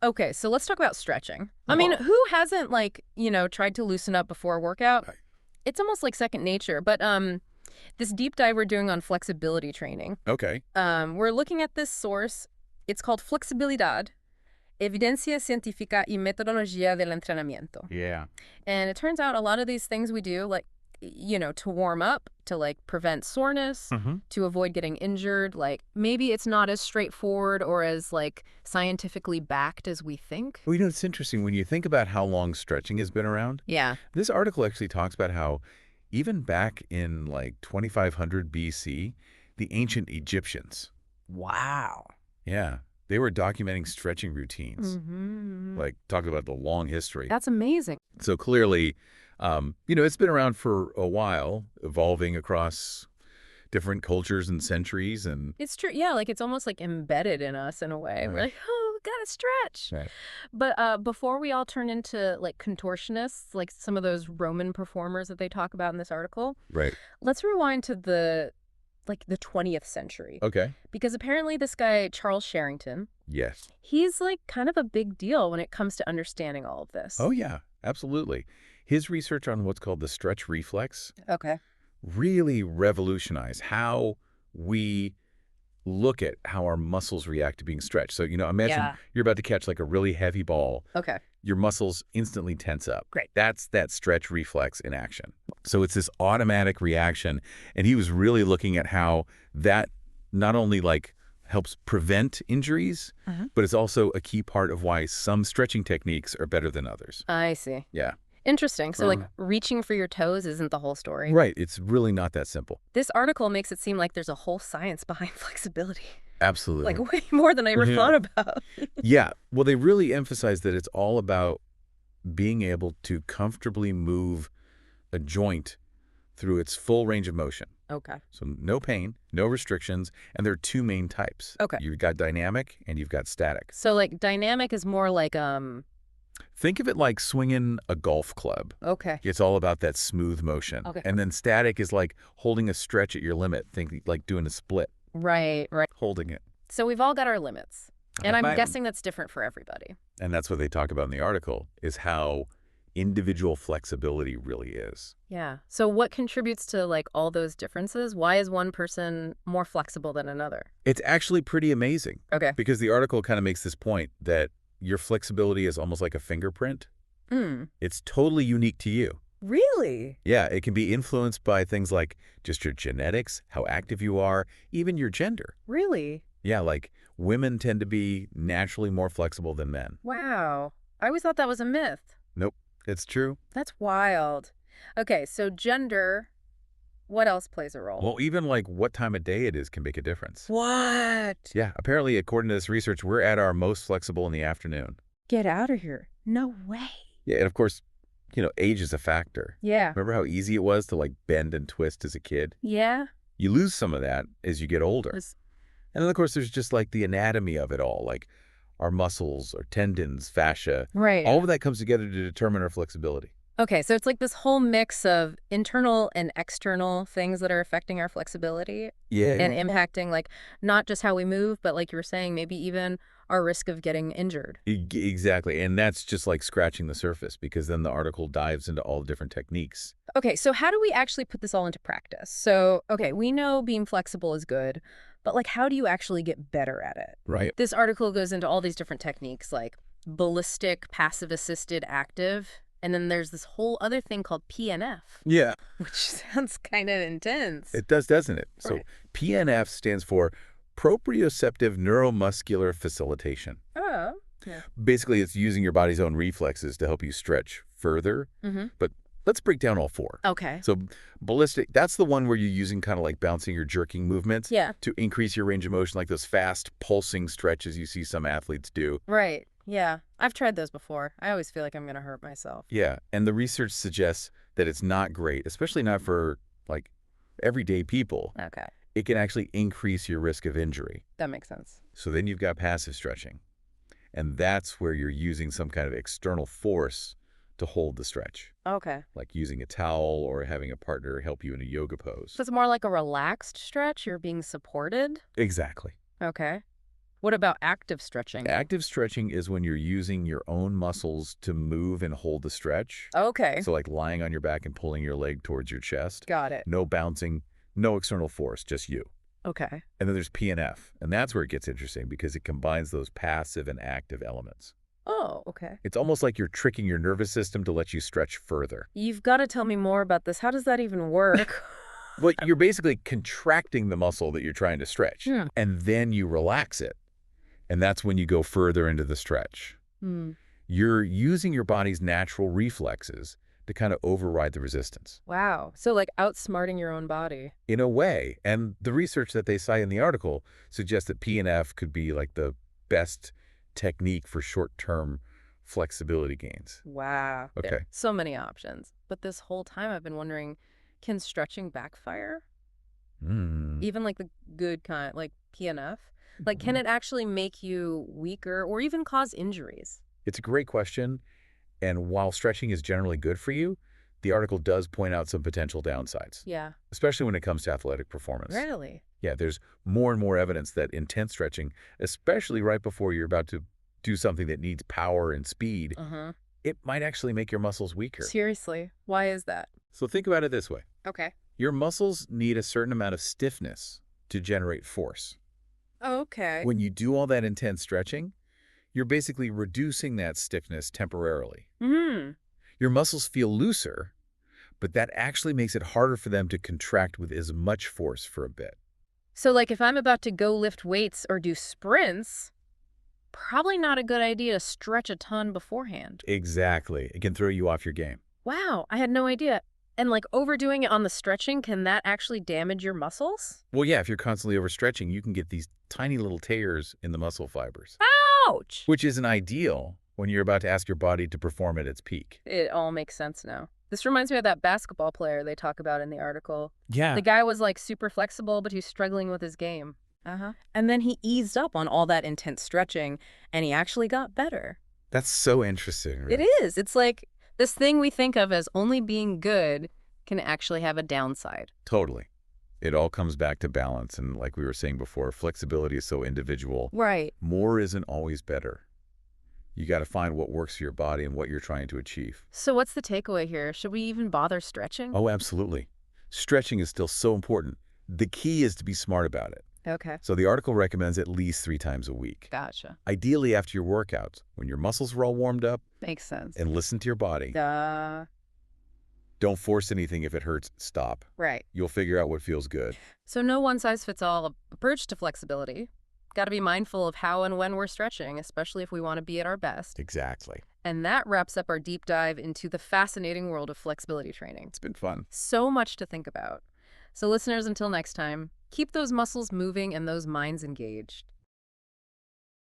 Okay, so let's talk about stretching. I mean, Oh, who hasn't, like, tried to loosen up before a workout? right. It's almost like second nature. But this deep dive we're doing on flexibility training, Okay. we're looking at this source. It's called Flexibilidad, Evidencia Científica y Metodología del Entrenamiento. Yeah. And it turns out a lot of these things we do, like, to warm up, to like prevent soreness, hmm to avoid getting injured, like maybe it's not as straightforward or as like scientifically backed as we think. Well, it's interesting when you think about how long stretching has been around. Yeah. This article actually talks about how even back in like 2500 BC, the ancient Egyptians, Wow. yeah, they were documenting stretching routines, Mm-hmm. like talking about the long history. That's amazing. So clearly, it's been around for a while, evolving across different cultures and centuries. And It's true. Yeah, like it's almost like embedded in us in a way. We're right, like, oh, we gotta stretch. right. But before we all turn into like contortionists, like some of those Roman performers that they talk about in this article, Right. let's rewind to the 20th century. Okay. Because apparently this guy, Charles Sherrington, Yes. he's like kind of a big deal when it comes to understanding all of this. Oh, yeah, absolutely. His research on what's called the stretch reflex Okay. really revolutionized how we look at how our muscles react to being stretched. So, imagine Yeah. you're about to catch like a really heavy ball. Okay. Your muscles instantly tense up. Great. That's that stretch reflex in action. So it's this automatic reaction. And he was really looking at how that not only like helps prevent injuries, but it's also a key part of why some stretching techniques are better than others. I see. Yeah. Interesting. So like reaching for your toes isn't the whole story. Right. It's really not that simple. This article makes it seem like there's a whole science behind flexibility. Absolutely. Like way more than I ever Yeah. thought about. Yeah. Well, they really emphasize that it's all about being able to comfortably move a joint through its full range of motion. Okay. So no pain, no restrictions, and there are two main types. Okay. You've got dynamic and you've got static. So like dynamic is more like Think of it like swinging a golf club. okay. It's all about that smooth motion. Okay. And then static is like holding a stretch at your limit. Think like doing a split, Right, right. holding it. So we've all got our limits. And I'm Right. guessing that's different for everybody. And that's what they talk about in the article, is how individual flexibility really is. Yeah. So what contributes to like all those differences? Why is one person more flexible than another? It's actually pretty amazing Okay. because the article kind of makes this point that your flexibility is almost like a fingerprint. Hmm. It's totally unique to you. Really? Yeah, it can be influenced by things like just your genetics, how active you are, even your gender. Really? Yeah, like women tend to be naturally more flexible than men. Wow. I always thought that was a myth. Nope, it's true. That's wild. Okay, so gender, what else plays a role? Well, even like what time of day it is can make a difference. What? Yeah, apparently, according to this research, we're at our most flexible in the afternoon. Get out of here. No way. Yeah, and of course, age is a factor. Yeah. Remember how easy it was to like bend and twist as a kid? Yeah? You lose some of that as you get older. It's- And then, of course, there's just like the anatomy of it all, like our muscles, our tendons, fascia. Right. All of that comes together to determine our flexibility. Okay, so it's like this whole mix of internal and external things that are affecting our flexibility Yeah. and impacting like not just how we move, but like you were saying, maybe even our risk of getting injured. Exactly. And that's just like scratching the surface because then the article dives into all the different techniques. Okay, so how do we actually put this all into practice? So, okay, we know being flexible is good, but like how do you actually get better at it? Right. This article goes into all these different techniques like ballistic, passive assisted, active. And then there's this whole other thing called PNF, Yeah. which sounds kind of intense. It does, doesn't it? So Right. PNF stands for proprioceptive neuromuscular facilitation. Oh. Yeah. Basically, it's using your body's own reflexes to help you stretch further. Mm-hmm. But let's break down all four. Okay. So ballistic, that's the one where you're using kind of like bouncing or jerking movements Yeah. to increase your range of motion, like those fast pulsing stretches you see some athletes do. Right. Yeah. I've tried those before. I always feel like I'm going to hurt myself. Yeah, and the research suggests that it's not great, especially not for like everyday people. Okay. It can actually increase your risk of injury. That makes sense. So then you've got passive stretching. And that's where you're using some kind of external force to hold the stretch, Okay. like using a towel or having a partner help you in a yoga pose. So it's more like a relaxed stretch. You're being supported. Exactly. Okay. What about active stretching? Active stretching is when you're using your own muscles to move and hold the stretch. Okay, So like lying on your back and pulling your leg towards your chest. got it. No bouncing, no external force, just you. Okay. And then there's PNF, and that's where it gets interesting because it combines those passive and active elements. Oh, okay. It's almost like you're tricking your nervous system to let you stretch further. You've got to tell me more about this. How does that even work? Well, you're basically contracting the muscle that you're trying to stretch, Hmm. and then you relax it. And that's when you go further into the stretch. Hmm. You're using your body's natural reflexes to kind of override the resistance. Wow. So like outsmarting your own body. In a way, and the research that they cite in the article suggests that PNF could be like the best technique for short-term flexibility gains. Wow. There Okay. are so many options. But this whole time I've been wondering, can stretching backfire? Hmm. Even like the good kind, like PNF? Like, can it actually make you weaker or even cause injuries? It's a great question, and while stretching is generally good for you, the article does point out some potential downsides, Yeah. especially when it comes to athletic performance. Really? Yeah, there's more and more evidence that intense stretching, especially right before you're about to do something that needs power and speed, Uh-huh. it might actually make your muscles weaker. Seriously? Why is that? So think about it this way. Okay. Your muscles need a certain amount of stiffness to generate force. Okay. When you do all that intense stretching, you're basically reducing that stiffness temporarily. Hmm. Your muscles feel looser, but that actually makes it harder for them to contract with as much force for a bit. So like if I'm about to go lift weights or do sprints, probably not a good idea to stretch a ton beforehand. Exactly. It can throw you off your game. Wow, I had no idea. And like overdoing it on the stretching, can that actually damage your muscles? Well, yeah, if you're constantly overstretching, you can get these tiny little tears in the muscle fibers, Ouch! which isn't ideal when you're about to ask your body to perform at its peak. It all makes sense now. This reminds me of that basketball player they talk about in the article. Yeah. The guy was like super flexible, but he's struggling with his game. Uh-huh. And then he eased up on all that intense stretching, and he actually got better. That's so interesting. It Right? is. It's like this thing we think of as only being good can actually have a downside. Totally. It all comes back to balance. And like we were saying before, flexibility is so individual. Right. More isn't always better. You got to find what works for your body and what you're trying to achieve. So what's the takeaway here? Should we even bother stretching? Oh, absolutely. Stretching is still so important. The key is to be smart about it. Okay. So the article recommends at least 3 times a week. Gotcha. Ideally after your workouts, when your muscles are all warmed up, Makes sense. and listen to your body. Duh. Don't force anything. If it hurts, stop. Right. You'll figure out what feels good. So no one-size-fits-all approach to flexibility. Got to be mindful of how and when we're stretching, especially if we want to be at our best. Exactly. And that wraps up our deep dive into the fascinating world of flexibility training. It's been fun. So much to think about. So listeners, until next time, keep those muscles moving and those minds engaged.